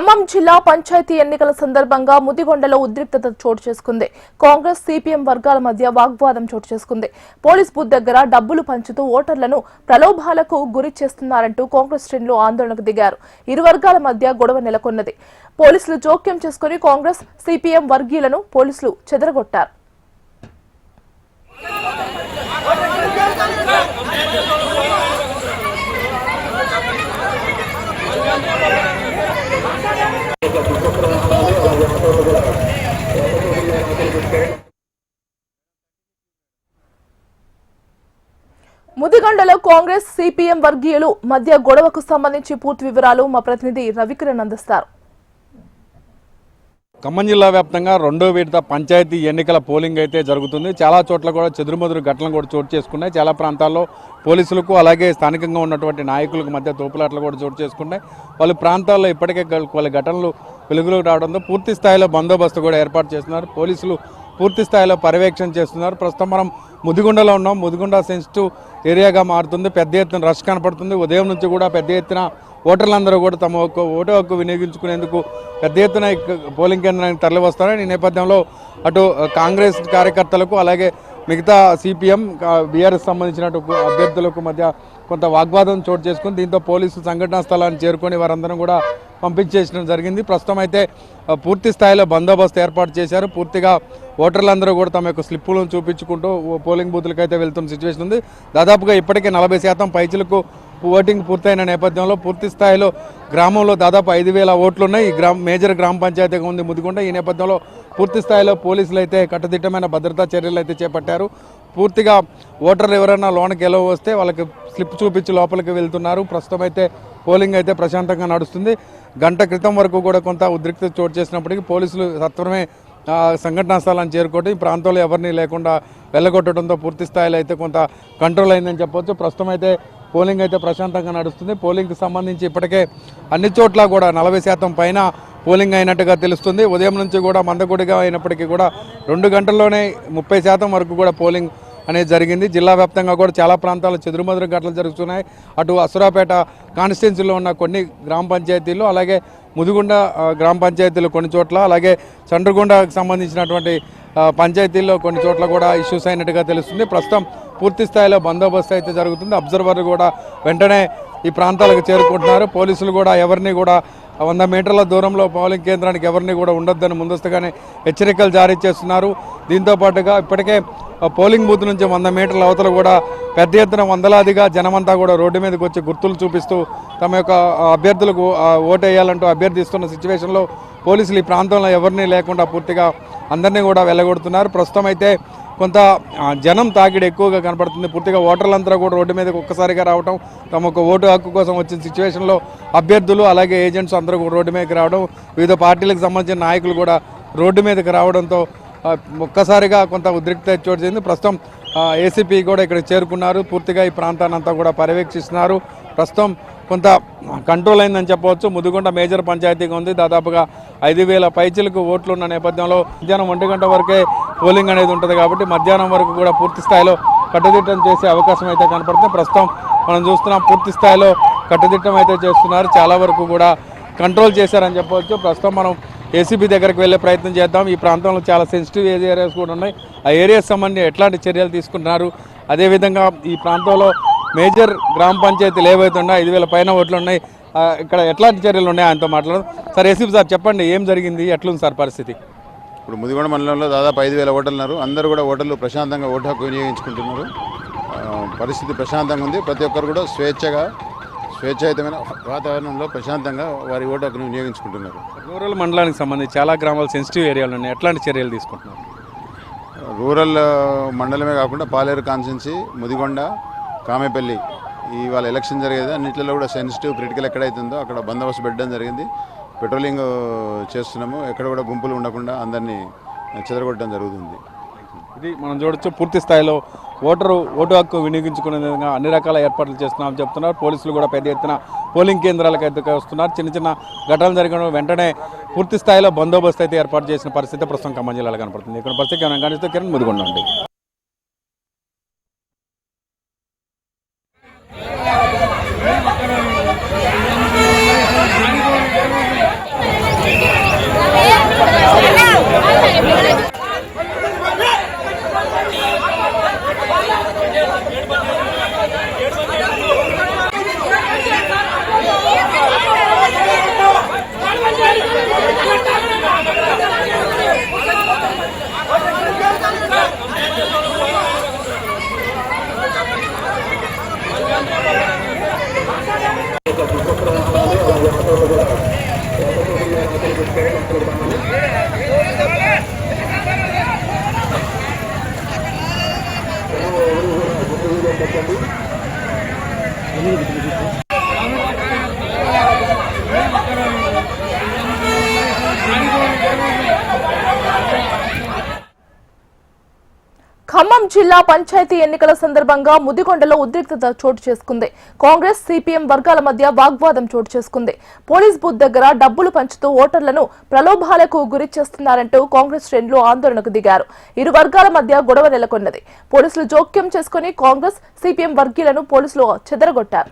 ఖమ్మం జిల్లా పంచాయతీ ఎన్నికల సందర్భంగా ముదిగొండలో ఉద్రిక్తత చోటు చేసుకుంది. కాంగ్రెస్ సిపిఎం వర్గాల మధ్య వాగ్వాదం చోటు చేసుకుంది. పోలీస్ బూత్ దగ్గర డబ్బులు పంచుతూ ఓటర్లను ప్రలోభాలకు గురి చేస్తున్నారంటూ కాంగ్రెస్ శ్రేణులు ఆందోళనకు దిగారు. ఇరు వర్గాల మధ్య గొడవ నెలకొన్నది. పోలీసులు జోక్యం చేసుకుని కాంగ్రెస్ సిపిఎం వర్గీయులను పోలీసులు చెదరగొట్టారు. ముదిగొండలో కాంగ్రెస్ సిపిఎం వర్గీయులు మధ్య గొడవకు సంబంధించి పూర్తి వివరాలు మా ప్రతినిధి రవికిరణ్ అందిస్తారు. ఖమ్మం జిల్లా వ్యాప్తంగా రెండో విడత పంచాయతీ ఎన్నికల పోలింగ్ అయితే జరుగుతుంది. చాలా చోట్ల కూడా చెదురుమదురు ఘటనలు కూడా చోటు చేసుకున్నాయి. చాలా ప్రాంతాల్లో పోలీసులకు అలాగే స్థానికంగా ఉన్నటువంటి నాయకులకు మధ్య తోపులాటలు కూడా చోటు చేసుకున్నాయి. వాళ్ళ ప్రాంతాల్లో ఇప్పటికే వాళ్ళ ఘటనలు వెలుగులోకి రావడంతో పూర్తి స్థాయిలో బందోబస్తు కూడా ఏర్పాటు చేస్తున్నారు. పోలీసులు పూర్తి స్థాయిలో పర్యవేక్షణ చేస్తున్నారు. ప్రస్తుతం మనం ముదిగొండలో ఉన్నాం. ముదిగొండ సెన్సిటివ్ ఏరియాగా మారుతుంది. పెద్ద ఎత్తున రష్ కనపడుతుంది. ఉదయం నుంచి కూడా పెద్ద ఎత్తున ఓటర్లందరూ కూడా తమ ఓటు హక్కు వినియోగించుకునేందుకు పెద్ద ఎత్తున పోలింగ్ కేంద్రానికి తరలి వస్తున్నారు. ఈ నేపథ్యంలో అటు కాంగ్రెస్ కార్యకర్తలకు అలాగే మిగతా సిపిఎం బీఆర్ఎస్ సంబంధించిన అభ్యర్థులకు మధ్య కొంత వాగ్వాదం చోటు చేసుకుని దీంతో పోలీసులు సంఘటనా స్థలాన్ని చేరుకొని వారందరం కూడా పంపించేయడం జరిగింది. ప్రస్తుతం అయితే పూర్తి స్థాయిలో బందోబస్తు ఏర్పాటు చేశారు. పూర్తిగా ఓటర్లందరూ కూడా తమ యొక్క స్లిప్పులను చూపించుకుంటూ పోలింగ్ బూత్లకు అయితే వెళ్తున్న సిచ్యువేషన్ ఉంది. దాదాపుగా ఇప్పటికే 40% పైచులకు ఓటింగ్ పూర్తయిన నేపథ్యంలో పూర్తి స్థాయిలో గ్రామంలో దాదాపు 5,000 ఓట్లు ఉన్నాయి. ఈ మేజర్ గ్రామ పంచాయతీగా ఉంది ముదిగొండ. ఈ నేపథ్యంలో పూర్తి స్థాయిలో పోలీసులు అయితే కట్టుదిట్టమైన భద్రతా చర్యలు అయితే చేపట్టారు. పూర్తిగా ఓటర్లు ఎవరైనా లోనికి ఎలా వస్తే వాళ్ళకి స్లిప్ చూపించి లోపలికి వెళ్తున్నారు. ప్రస్తుతం అయితే పోలింగ్ అయితే ప్రశాంతంగా నడుస్తుంది. గంట క్రితం వరకు కూడా కొంత ఉద్రిక్తత చోటు చేసినప్పటికీ పోలీసులు సత్వరమే సంఘటనా స్థలాన్ని చేరుకోవడం, ఈ ప్రాంతంలో ఎవరిని లేకుండా వెళ్ళగొట్టడంతో పూర్తి స్థాయిలో అయితే కొంత కంట్రోల్ అయిందని చెప్పొచ్చు. ప్రస్తుతం అయితే పోలింగ్ అయితే ప్రశాంతంగా నడుస్తుంది. పోలింగ్కి సంబంధించి ఇప్పటికే అన్ని చోట్ల కూడా 40% పైన పోలింగ్ అయినట్టుగా తెలుస్తుంది. ఉదయం నుంచి కూడా మందకొడిగా అయినప్పటికీ కూడా 2 గంటల్లోనే 30% వరకు కూడా పోలింగ్ అనేది జరిగింది. జిల్లా వ్యాప్తంగా కూడా చాలా ప్రాంతాల్లో చెదురుమదురు ఘటనలు జరుగుతున్నాయి. అటు అసురాపేట కాన్స్టిట్యున్సీలో ఉన్న కొన్ని గ్రామ పంచాయతీలు, అలాగే ముదిగొండ గ్రామ పంచాయతీలు కొన్ని చోట్ల, అలాగే చండ్రగొండకు సంబంధించినటువంటి పంచాయతీల్లో కొన్ని చోట్ల కూడా ఇష్యూస్ అయినట్టుగా తెలుస్తుంది. ప్రస్తుతం పూర్తి స్థాయిలో బందోబస్తు అయితే జరుగుతుంది. అబ్జర్వర్లు కూడా వెంటనే ఈ ప్రాంతాలకు చేరుకుంటున్నారు. పోలీసులు కూడా ఎవరిని కూడా 100 మీటర్ల దూరంలో పోలింగ్ కేంద్రానికి ఎవరిని కూడా ఉండొద్దని ముందస్తుగానే హెచ్చరికలు జారీ చేస్తున్నారు. దీంతో పాటుగా ఇప్పటికే పోలింగ్ బూత్ నుంచి 100 మీటర్ల అవతల కూడా పెద్ద ఎత్తున వందలాదిగా జనమంతా కూడా రోడ్డు మీదకి వచ్చి గుర్తులు చూపిస్తూ తమ యొక్క అభ్యర్థులకు ఓటు వేయాలంటూ అభ్యర్థిస్తున్న సిచ్యువేషన్లో పోలీసులు ఈ ప్రాంతంలో ఎవరిని లేకుండా పూర్తిగా అందరినీ కూడా వెళ్ళగొడుతున్నారు. ప్రస్తుతం అయితే కొంత జనం తాకిడి ఎక్కువగా కనపడుతుంది. పూర్తిగా ఓటర్లందరూ కూడా రోడ్డు మీదకి ఒక్కసారిగా రావడం, తమ ఓటు హక్కు కోసం వచ్చిన సిచ్యువేషన్లో అభ్యర్థులు అలాగే ఏజెంట్స్ అందరూ కూడా రోడ్డు మీదకి రావడం, వివిధ పార్టీలకు సంబంధించిన నాయకులు కూడా రోడ్డు మీదకి రావడంతో ఒక్కసారిగా కొంత ఉద్రిక్తత చోటు చేసింది. ప్రస్తుతం ఏసీపీ కూడా ఇక్కడికి చేరుకున్నారు. పూర్తిగా ఈ ప్రాంతాన్ని అంతా కూడా పర్యవేక్షిస్తున్నారు. ప్రస్తుతం కొంత కంట్రోల్ అయిందని చెప్పవచ్చు. ముదిగొండ మేజర్ పంచాయతీగా ఉంది. దాదాపుగా 5,000 పైచీలకు ఓట్లు ఉన్న నేపథ్యంలో మధ్యాహ్నం 1 గంట వరకే పోలింగ్ అనేది ఉంటుంది కాబట్టి మధ్యాహ్నం వరకు కూడా పూర్తి స్థాయిలో కట్టుదిట్టం చేసే అవకాశం అయితే కనపడుతుంది. ప్రస్తుతం మనం చూస్తున్నాం పూర్తి స్థాయిలో కట్టుదిట్టం అయితే చేస్తున్నారు. చాలా వరకు కూడా కంట్రోల్ చేశారని చెప్పవచ్చు. ప్రస్తుతం మనం ఏసీబీ దగ్గరికి వెళ్ళే ప్రయత్నం చేద్దాం. ఈ ప్రాంతంలో చాలా సెన్సిటివ్ ఏరియాస్ కూడా ఉన్నాయి. ఆ ఏరియాస్ సంబంధించి ఎట్లాంటి చర్యలు తీసుకుంటున్నారు, అదేవిధంగా ఈ ప్రాంతంలో మేజర్ గ్రామ పంచాయతీలు ఏవైతే ఉన్నాయో 5,000 పైన ఓట్లు ఉన్నాయి, ఇక్కడ ఎట్లాంటి చర్యలు ఉన్నాయి ఆయనతో మాట్లాడదాం. సార్, ఏసీబీ సార్ చెప్పండి, ఏం జరిగింది, ఎట్లుంది సార్ పరిస్థితి? ఇప్పుడు ముదిగొండ మండలంలో దాదాపు 5,000 ఓటర్లు ఉన్నారు. అందరూ కూడా ఓటర్లు ప్రశాంతంగా ఓటు హక్కు వినియోగించుకుంటున్నారు. పరిస్థితి ప్రశాంతంగా ఉంది. ప్రతి ఒక్కరు కూడా స్వేచ్ఛాయుతమైన వాతావరణంలో ప్రశాంతంగా వారి ఓటు హక్కును వినియోగించుకుంటున్నారు. రూరల్ మండలానికి సంబంధించి చాలా గ్రామాలు సెన్సిటివ్ ఏరియాలు ఉన్నాయి, ఎట్లాంటి చర్యలు తీసుకుంటున్నారు? రూరల్ మండలమే కాకుండా పాలేరు కాన్స్టిట్యున్సీ, ముదిగొండ, కామేపల్లి ఇవాళ ఎలక్షన్ జరిగేది. అన్నింటిలో కూడా సెన్సిటివ్ క్రిటికల్ ఎక్కడైతుందో అక్కడ బందోబస్తు పెట్టడం జరిగింది. పెట్రోలింగ్ చేస్తున్నాము. ఎక్కడ కూడా గుంపులు ఉండకుండా అందరినీ చెదరగొట్టడం జరుగుతుంది. ఇది మనం చూడొచ్చు. పూర్తి స్థాయిలో ఓటు హక్కు వినియోగించుకునే విధంగా అన్ని రకాల ఏర్పాట్లు చేస్తున్నామని చెప్తున్నారు. పోలీసులు కూడా పెద్ద ఎత్తున పోలింగ్ కేంద్రాలకు అయితే వస్తున్నారు. చిన్న చిన్న ఘటనలు జరిగిన వెంటనే పూర్తి స్థాయిలో బందోబస్తు అయితే ఏర్పాటు చేసిన పరిస్థితి ప్రస్తుతం ఖమ్మం జిల్లాలో కనపడుతుంది. ఇక్కడ పరిస్థితి కనిపిస్తూ కిరణ్, ముదిగొండ అండి. ఖమ్మం జిల్లా పంచాయతీ ఎన్నికల సందర్భంగా ముదిగొండలో ఉద్రిక్తత చోటు చేసుకుంది. కాంగ్రెస్ సిపిఎం వర్గాల మధ్య వాగ్వాదం చోటు చేసుకుంది. పోలీస్ బూత్ దగ్గర డబ్బులు పంచుతూ ఓటర్లను ప్రలోభాలకు గురి చేస్తున్నారంటూ కాంగ్రెస్ శ్రేణులు ఆందోళనకు దిగారు. ఇరు వర్గాల మధ్య గొడవ నెలకొన్నది. పోలీసులు జోక్యం చేసుకుని కాంగ్రెస్ సిపిఎం వర్గీయులను పోలీసులు చెదరగొట్టారు.